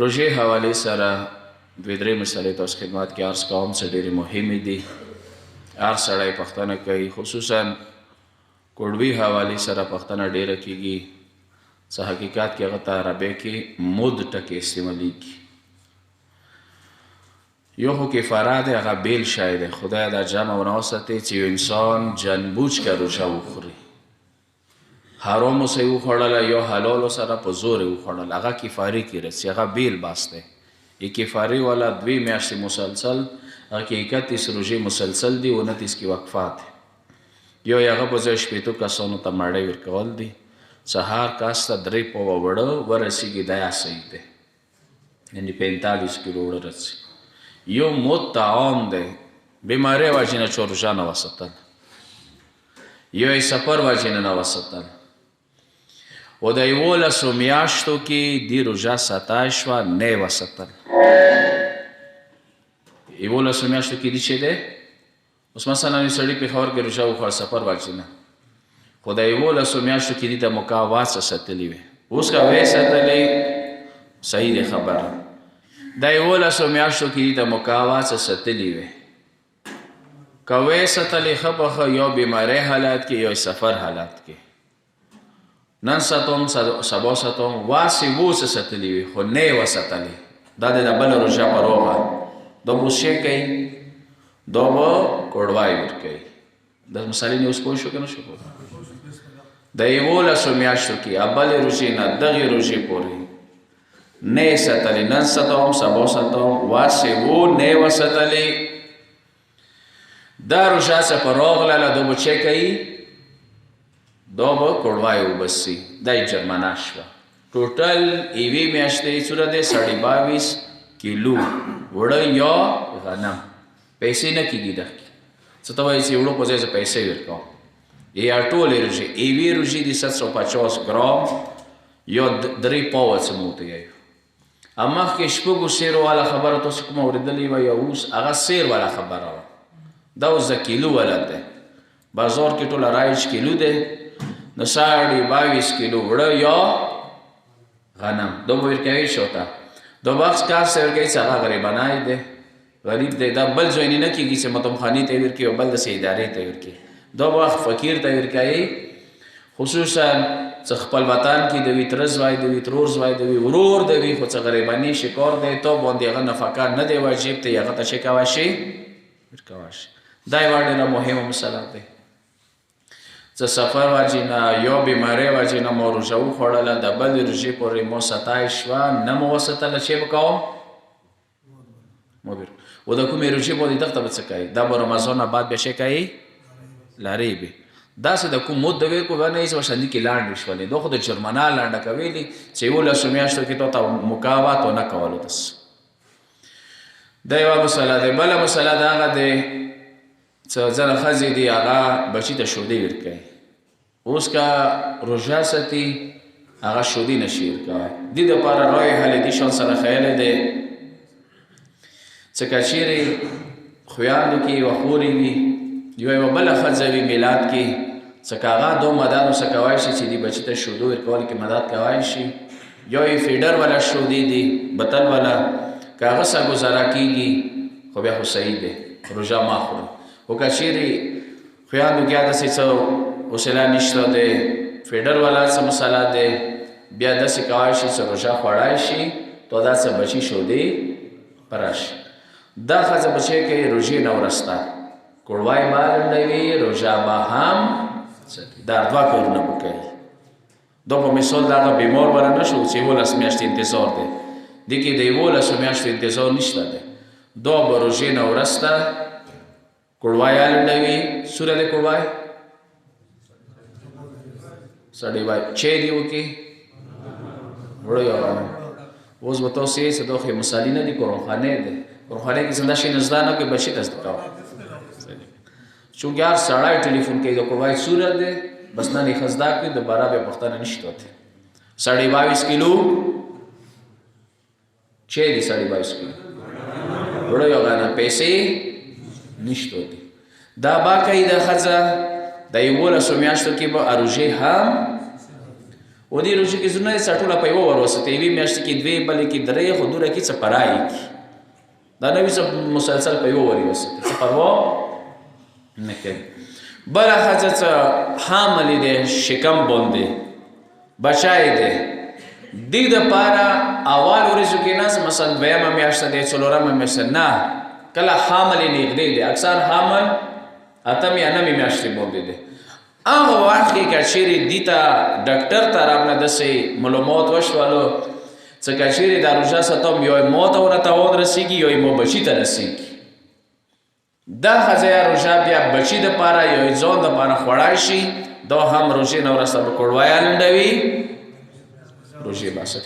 روژې حوالې سره دوې درې مسلې تاسو خدمت کې عرض کوم څه ډېرې مهمې دي. هر سړی پوښتنه کوي، خصوصا کوډوي حوالې سره پوښتنه ډېره کېږي څه حقیقت کې هغه ته عربۍ کې مد ټکی استعمالیږي. یو خو کفاره دی، هغه بیل شی دی. خدای دا جمع ونه وساتي چې یو انسان جنبوج که روژه وخوري، حرامو سه یې وخوړله یا حلالو سره په زور یې وخوړله، هغه کفارې کې رسي، هغه بیل باس دی. یې کفارې والا 2 میاشتې مسلسل، هغه کې 31 روژې مسلسل دي، 29 کې وقفات دی. یو یې هغه په ځای 80 کسانو ته مړۍ ورکول دي. سهار کس ته 3 پوه وړه ورسېږي، دا یا صحیح دی، یعنې 45 کیلو وړه رسي. یو مد طعام دی، بیمارۍ وجې نه چا روژه نه وساتل، یو یې سفر وجې نه وساتل. و د 11 میاشتو کې دې روژه ساتای شوه، نه یې وساتل. 11 میاشتو کې دې چې دی، اوس مثلا یو سړي پېښور کې روژه وخوړ سفر وجې نه، خو د 11 میاشتو کې دې ته مکاواسه ساتلې وې. اوس که وې ساتلې صحیح دی خبره، د 11 میاشتو کې دې ته مکاواسه ساتلې وې. که وې ساتلې ښه به ښه، یو بیمارۍ حالات کې یو سفر حالات کې. نن ساتم سبا ساتم واسې ووسه ساتلې وي، خو نه یې وساتلې. دا د بله روژه په روغه دا به اوس شی کوي، دا به کوډوای ورکوي. دا مثالې نه اوس پوه شو که نه شو پوه؟ د 11 میاشتو کې بلې روژې نه دغې روژې پورې نه یې ساتلې. نن ساتم سبا ساتم واسې وو، نه یې وساتلې. دا روژه څه په راغلله، دا به چی کوي، دا به کوډوای وبسي. دا یې جرمنه شوه. ټوټل 1 میاشتې څومره دی؟ 22 کیلو وړه یا غنم. پیسې نه کېږي دغې څه ته وایي چې وړو په ځای زه پیسې ورکوم. یا ټولې روژې 1 روژې دي 750 ګرام یا 3 پاوه څه مو ورته وایو. مخکې شپږو سیرو والا خبره تاسو کومه اورېدلې وه، یا اوس هغه سیر والا خبره وه. دا اوس د کیلو والا دی. بازار کې ټوله رایج کیلو دی، نو 22 کیلو وړه یا غنم دا به ورکوي شو ته. دا بخش کار څه ورکوي چې هغه غریبانای دی، غریب دی. دا بل ځای نه کېږي چې متمخانې ته یې ورکوي او بل داسې ادارې ته یې ورکوي. دا وخت فقیر ته یې ورکوي، خصوصا څه خپل وطن کې د وي تره زوی د وي ترور زوی د وي ورور د وي، خو څه غریباني شکار دی، تو باندې هغه نفقه نه دی واجب ته هغه ته څه کوی شي، ورکوی شي. دا یوه ډېره مهمه مسله دی. څه سفر وجې نه یا بیمارۍ وجې نه مو روژه وخوړله، د بلې روژې پورې مو ستای شوه، نه مو وساتله، چې به کوم و د کومې روژې باندې دغه ته به څه کوي، دا به رمضان نه بعد بیا څه کوي، لارې به داسې د کوم مد د ویر کو به نه یې څه شندي کې لانډې شولې. دا خو د جرمنه لانډه کویلې چې 11 میاشتو کې تا ته مکاوات ونه کولو. دس دا یوه مسله دی. بله مسله د هغه دی څه ځنه ښځې دي هغه بچي ته شودې ورکوي. اوس که روژه ساتي هغه شودې نشي ورکوی. دې دپاره رای حل دې شان سره خیالی دی څه که چیرې خویندو کې یوه خورې وي، یوه بله ښځه وي میلاد کې، څه که هغه دو مدد ورسه کوی شي چې دې بچي ته شودو ورکولو کې مدد کوی شي. یا یې فیډر والا شودې دي، بتل والا، که هغه څه ګزاره کېږي خو بیا خو صحیح دی، روژه مه خورو. خو که چیرې خویندو کې داسې څه حوصله نشته دی، فیډر والا څه مسله دی، بیا داسې کوی شي چې روژه خوړی شي، تو دا څه بچي شودې په راشي. دا ښځه به چې کوي روژې نه وروسته کوړوای به لنډوي، روژه به هم دا 2 کارونه به کوي. دا په مثال د هغه بیمار به نه شو چې 11 میاشتې انتظار دی. دې کې د 11 میاشتو انتظار نشته دی. دا به روژې نه وروسته کوړوای لنډوي. سوره دی کوړوای سړی وایي چې دې وکړي وړه یا غنم. اوس به تاسو یې څه دا خو مثالي نه دي، قرآنخانې دی. قرآنخانې کې څه داسې نه زده نه کوي، بچي ته زده کوه. چونکې هر سړی ټلیفون کوي د کوړوای سوره دی، بس نن یې ښه زده کړي، دوباره بیا پوښتنه نشي کوتی. 22 کیلو چې دي، 22 کیلو وړه یا غنم، پیسې نشته دی. دا با کوي د ښځه د 11 میاشتو کې به روژې هم و دې روژې کې زړونه یې څټوله په یوه ور وساتې یوې میاشتې کې دوې بلې کې درې خو دوره کې څه پرایې کې دا نه وي څه مسلسل په یوه ور یې وساتې څه پروا نه کوي بله ښځه څه حاملې دی شکم بوندې بچی دی دې دپاره اول ورځو کې نه مثلا دویمه میاشته دی څلورمه میاشته نه کله حامل یې نږدې دی اکثر حامل اتم یا نوې میاشتې بوندې دی هغه وخت کې که چیرې دې ته ډاکټر طرف نه داسې معلومات وشولو څه که چیرې دا روژه ستم یو یې مو ته ورته ورسېږي یو یې مو بچي ته رسېږي دا ښځه یا روژه بیا بچي دپاره یو یې ځان دپاره خوړی شي دا هم روژې نه وروسته به کوړوایا لنډوي روژې باسطې